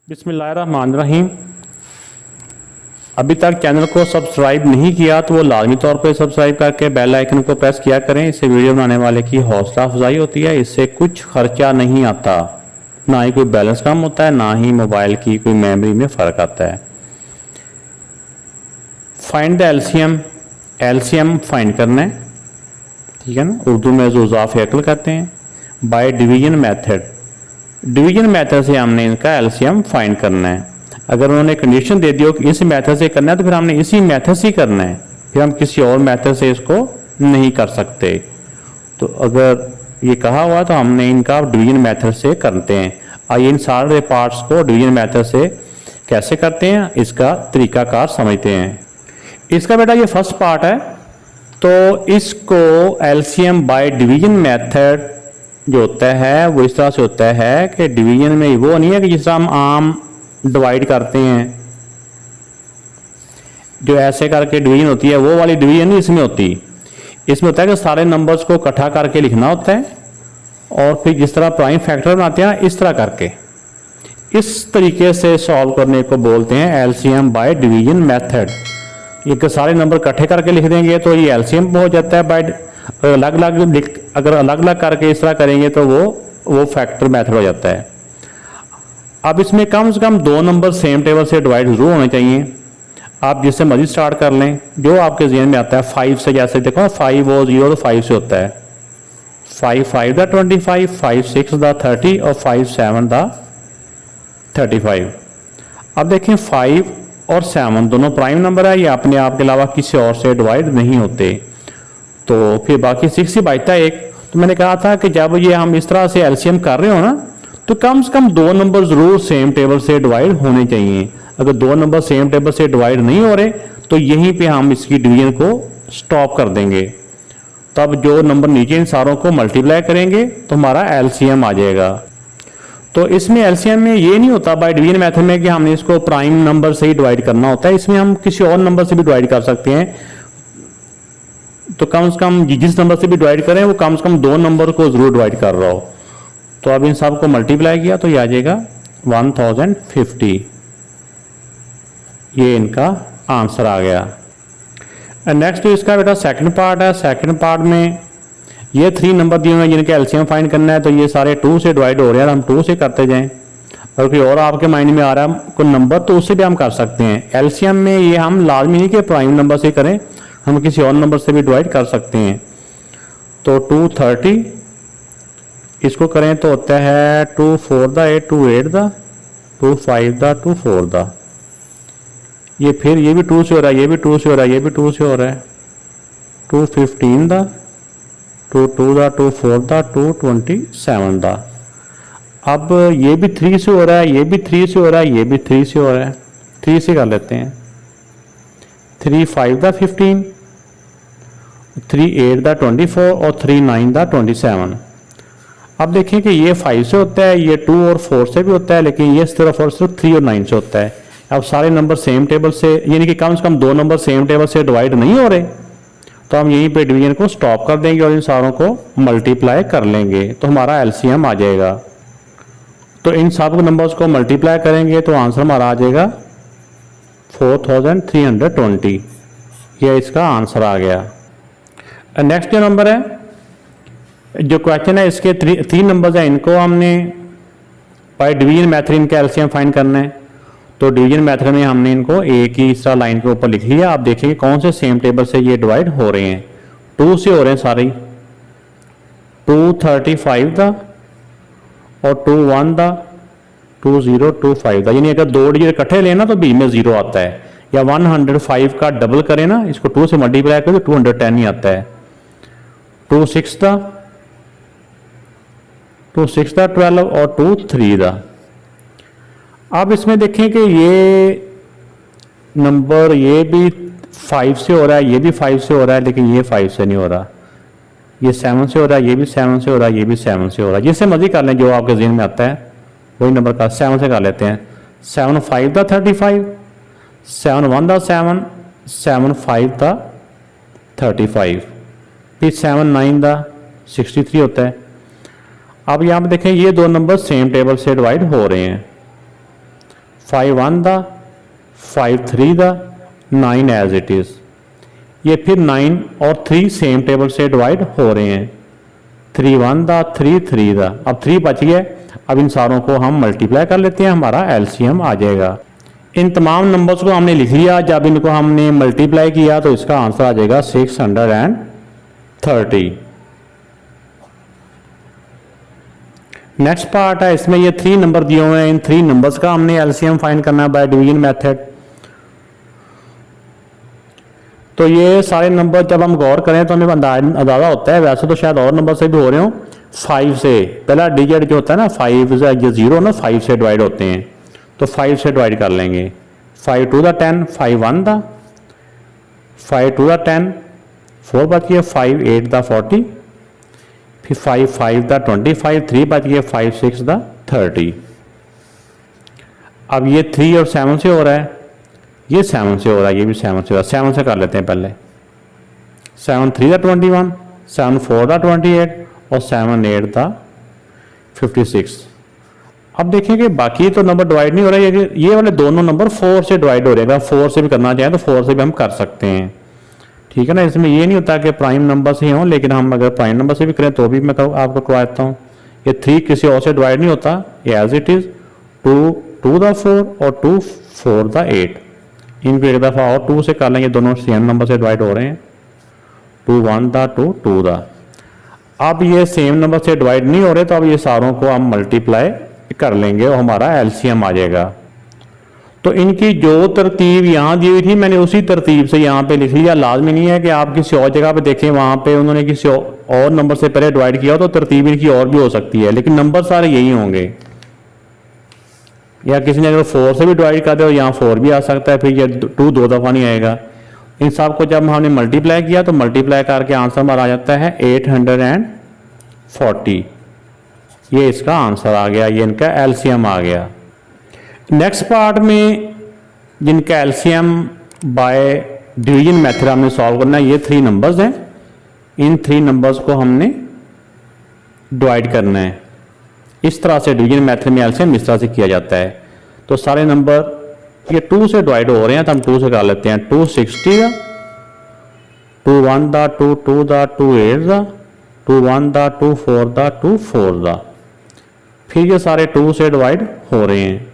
बिस्मिल्लाहिर्रहमानिर्रहीम। अभी तक चैनल को सब्सक्राइब नहीं किया तो वो लाजमी तौर पर सब्सक्राइब करके बेल आइकन को प्रेस किया करें। इससे वीडियो बनाने वाले की हौसला अफजाई होती है। इससे कुछ खर्चा नहीं आता, ना ही कोई बैलेंस कम होता है, ना ही मोबाइल की कोई मेमोरी में फ़र्क आता है। Find the LCM, LCM find करना है, ठीक है ना। उर्दू में जो इज़ाफ़े अक्ल कहते हैं। By division method, division method से हमने इनका एलसीएम फाइंड करना है। अगर उन्होंने कंडीशन दे दी हो कि इस मेथड से करना है तो फिर हमने इसी मेथड से करना है, फिर हम किसी और मेथड से इसको नहीं कर सकते। तो अगर ये कहा हुआ तो हमने इनका डिवीजन मेथड से करते हैं। आइए इन सारे पार्ट्स को डिवीजन मेथड से कैसे करते हैं इसका तरीकाकार समझते हैं। इसका बेटा ये फर्स्ट पार्ट है, तो इसको एलसीएम बाय डिवीजन मेथड जो होता है वो इस तरह से होता है कि डिवीजन में वो नहीं है कि जिस तरह हम आम डिवाइड करते हैं, जो ऐसे करके डिवीजन होती है वो वाली डिवीजन नहीं इसमें होती। इसमें होता है कि सारे नंबर्स को इकट्ठा करके लिखना होता है और फिर जिस तरह प्राइम फैक्टर बनाते हैं इस तरह करके, इस तरीके से सॉल्व करने को बोलते हैं एलसीएम बाय डिवीजन मेथड। ये सारे नंबर इकट्ठे करके लिख देंगे तो ये एलसीएम हो जाता है। बाय अलग अलग करके इस तरह करेंगे तो वो फैक्टर मेथड हो जाता है। अब इसमें कम से कम दो नंबर सेम टेबल से डिवाइड जरूर होने चाहिए। आप जिससे मर्जी स्टार्ट कर लें, जो आपके जहन में आता है। 5 से, जैसे देखो 5 और 0 तो 5 से होता है। 5 5 दा 25, 5 6 दा 30 और 5 7 दा 35। अब देखें 5 और 7 दोनों प्राइम नंबर है, ये अपने आप के अलावा किसी और से डिवाइड नहीं होते। तो फिर बाकी 6 ही बचता है एक। तो मैंने कहा था कि जब ये हम इस तरह से एलसीएम कर रहे हो ना, तो कम से कम दो नंबर जरूर सेम टेबल से डिवाइड होने चाहिए। अगर दो नंबर सेम टेबल से डिवाइड नहीं हो रहे तो यहीं पे हम इसकी डिवीजन को स्टॉप कर देंगे। तब जो नंबर नीचे इन सारों को मल्टीप्लाई करेंगे तो हमारा एलसीएम आ जाएगा। तो इसमें एलसीएम में ये नहीं होता बाय डिवीजन मेथड में कि हमने इसको प्राइम नंबर से ही डिवाइड करना होता है। इसमें हम किसी और नंबर से भी डिवाइड कर सकते हैं। तो कम से कम जिस नंबर से भी डिवाइड करें वो कम से कम दो नंबर को जरूर डिवाइड कर रहा हो। तो अब इन सब को मल्टीप्लाई किया तो ये आ जाएगा 1050। ये इनका आंसर आ गया। नेक्स्ट तो इसका बेटा सेकंड पार्ट है। सेकंड पार्ट में ये 3 नंबर दिए हुए हैं जिनके एलसीएम फाइंड करना है। तो ये सारे 2 से डिवाइड हो रहे हैं, हम 2 से करते जाएं। और कोई और आपके माइंड में आ रहा है कोई नंबर तो उससे भी हम कर सकते हैं। एलसीएम में ये हम लाजमी नहीं कि प्राइम नंबर से करें, हम किसी और नंबर से भी डिवाइड कर सकते हैं। तो 230 इसको करें तो होता है 2 4 दा 8, 2 8 दा 2 5 दा 2 4 दा। ये फिर ये भी 2 से हो रहा है, ये भी 2 से हो रहा है, ये भी 2 से हो रहा है। 2 15 दा 2 2 दा 2 4 दा 2 27 दा। अब ये भी 3 से हो रहा है, ये भी 3 से हो रहा है, ये भी 3 से हो रहा है। 3 से कर लेते हैं। 3 5 दा 15, 3 8 दा 24 और 3 9 दा 27। अब देखें कि ये 5 से होता है, ये 2 और 4 से भी होता है, लेकिन ये सिर्फ और सिर्फ 3 और 9 से होता है। अब सारे नंबर सेम टेबल से, यानी कि कम से कम दो नंबर सेम टेबल से डिवाइड नहीं हो रहे, तो हम यहीं पे डिवीजन को स्टॉप कर देंगे और इन सारों को मल्टीप्लाई कर लेंगे तो हमारा एलसीएम आ जाएगा। तो इन सब नंबर्स को मल्टीप्लाई करेंगे तो आंसर हमारा आ जाएगा 4320। ये इसका आंसर आ गया। नेक्स्ट जो नंबर है, जो क्वेश्चन है, इसके 3 नंबर्स हैं, इनको हमने बाय डिवीजन मेथड इनका एलसीएम फाइंड करना है। तो डिवीजन मेथड में हमने इनको एक ही इस तरह लाइन के ऊपर लिख लिया। आप देखिए कौन से सेम टेबल से ये डिवाइड हो रहे हैं। 2 से हो रहे हैं सारे, 235 दा और 21 दा 2025 दा। यानी अगर 2 डिजिट इकट्ठे लेना तो बीच में 0 आता है, या 105 का डबल करें ना, इसको 2 से मल्टीप्लाई करें तो 210 ही आता है। 2 6 दा 12 और 2 3 दा। अब इसमें देखें कि ये नंबर ये भी 5 से हो रहा है, ये भी 5 से हो रहा है, लेकिन ये 5 से नहीं हो रहा। ये 7 से हो रहा है, ये भी 7 से हो रहा है, ये भी 7 से हो रहा है। जिससे मर्जी कर लें, जो आपके जहन में आता है वही नंबर का 7 से कर लेते हैं। 7 5 दा 35, 7 1 दा 7, 7 5 दा 35, फिर 7 9 दा 63 होता है। अब यहाँ पे देखें ये दो नंबर सेम टेबल से डिवाइड हो रहे हैं। 5 1 दा, 5 3 दा, 9 एज इट इज़। ये फिर 9 और 3 सेम टेबल से डिवाइड हो रहे हैं। 3 1 दा, 3 3 दा, अब 3 बच गया। अब इन सारों को हम मल्टीप्लाई कर लेते हैं, हमारा एलसीएम आ जाएगा। इन तमाम नंबर्स को हमने लिख लिया। जब इनको हमने मल्टीप्लाई किया तो इसका आंसर आ जाएगा 630। नेक्स्ट पार्ट है, इसमें ये 3 नंबर दिए हुए हैं। इन 3 नंबर्स का हमने एलसीएम फाइंड करना है बाय डिवीजन मेथड। तो ये सारे नंबर जब हम गौर करें तो हमें अंदाजा होता है, वैसे तो शायद और नंबर से भी हो रहे हो। 5 से पहला डिजिट जो होता है ना, 5 ये 0 ना, 5 से डिवाइड होते हैं, तो 5 से डिवाइड कर लेंगे। 5 2 दा 10, 5 1 दा, 5 2 दा 10, 4 बच गया, 5 8 दा 40, फिर 5 5 दा 25, 3 बच गया, 5 6 दा 30। अब ये 3 और 7 से हो रहा है, ये 7 से हो रहा है, ये भी 7 से हो रहा है। 7 से कर लेते हैं पहले। 7 3 दा 21, 7 4 दा 28 और 7 8 दा 56। अब देखें कि बाकी तो नंबर डिवाइड नहीं हो रहा है, ये वाले दोनों नंबर 4 से डिवाइड हो रहे हैं। अगर 4 से भी करना चाहें तो 4 से भी हम कर सकते हैं, ठीक है ना। इसमें ये नहीं होता कि प्राइम नंबर से हों, लेकिन हम अगर प्राइम नंबर से भी करें तो भी मैं आपको करवा देता हूँ। ये 3 किसी और से डिवाइड नहीं होता, ये एज इट इज़ 2 2 दा 4 और 2 4 दा 8। इनको एक दफ़ा और 2 से कर लेंगे, दोनों सेम नंबर से डिवाइड हो रहे हैं। 2 1 दा 2 2 दा। अब ये सेम नंबर से डिवाइड नहीं हो रहे, तो अब ये सारों को हम मल्टीप्लाई कर लेंगे और हमारा एलसीएम आ जाएगा। तो इनकी जो तरतीब यहाँ दी हुई थी, मैंने उसी तरतीब से यहाँ पे लिख लिया। लाजमी नहीं है कि आप किसी और जगह पे देखें, वहाँ पे उन्होंने किसी और नंबर से पहले डिवाइड किया तो तरतीब इनकी और भी हो सकती है, लेकिन नंबर सारे यही होंगे। या किसी ने अगर 4 से भी डिवाइड कर दे, यहाँ 4 भी आ सकता है, फिर ये 2 दो दफ़ा नहीं आएगा। इन सब को जब हमने मल्टीप्लाई किया तो मल्टीप्लाई करके आंसर हमारा आ जाता है 840। ये इसका आंसर आ गया, ये इनका एलसीएम आ गया। नेक्स्ट पार्ट में जिनका एलसीएम बाय डिवीजन मेथड हमने सॉल्व करना है, ये 3 नंबर्स हैं। इन 3 नंबर्स को हमने डिवाइड करना है। इस तरह से डिवीजन मेथड में एलसीएम इस तरह से किया जाता है। तो सारे नंबर ये 2 से डिवाइड हो रहे हैं, तो हम 2 से कर लेते हैं। 2 60 दा, 2 1 दा, 2 2 दा, 2 8 दा, 2 1 दा, 2 4 दा, 2 4 दा। फिर ये सारे 2 से डिवाइड हो रहे हैं।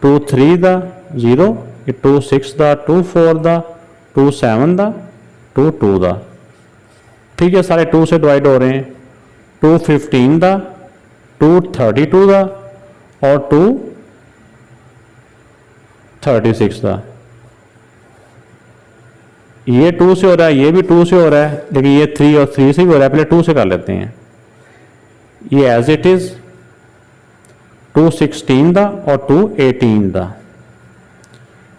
2 3 दा 0, 2 6 दा, 2 4 दा, 2 7 दा, 2 2 दा। फिर ये सारे 2 से डिवाइड हो रहे हैं। 2 15 दा, 2 32 दा और 2 36 दा। ये 2 से हो रहा है, ये भी 2 से हो रहा है, लेकिन ये 3 और 3 से भी हो रहा है। पहले 2 से कर लेते हैं। ये एज इट इज 2 16 दा और 2 18 दा।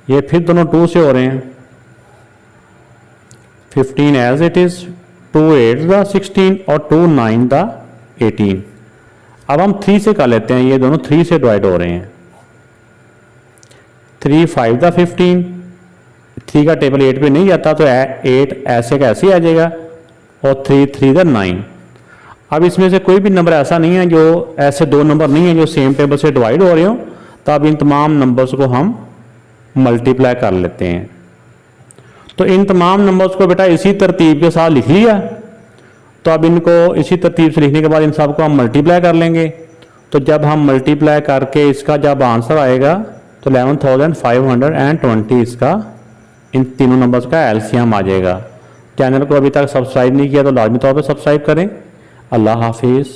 ये फिर दोनों 2 से हो रहे हैं। 15 एज इट इज 2 8 दा 16 और 2 9 दा 18। अब हम 3 से कर लेते हैं, ये दोनों 3 से डिवाइड हो रहे हैं। 3 5 दा 15, 3 का टेबल 8 पे नहीं जाता, तो 8 ऐसे का ऐसे आ जाएगा, और 3 3 दा 9। अब इसमें से कोई भी नंबर ऐसा नहीं है जो, ऐसे 2 नंबर नहीं है जो सेम टेबल से डिवाइड हो रहे हो। तो अब इन तमाम नंबर्स को हम मल्टीप्लाई कर लेते हैं। तो इन तमाम नंबर्स को बेटा इसी तरतीब के साथ लिख लिया। तो अब इनको इसी तरतीब से लिखने के बाद इन सब को हम मल्टीप्लाई कर लेंगे। तो जब हम मल्टीप्लाई करके इसका जब आंसर आएगा तो 11,520 इसका इन तीनों नंबर्स का एलसीएम आ जाएगा। चैनल को अभी तक सब्सक्राइब नहीं किया तो लाजमी तौर पर सब्सक्राइब करें। अल्लाह हाफिज़।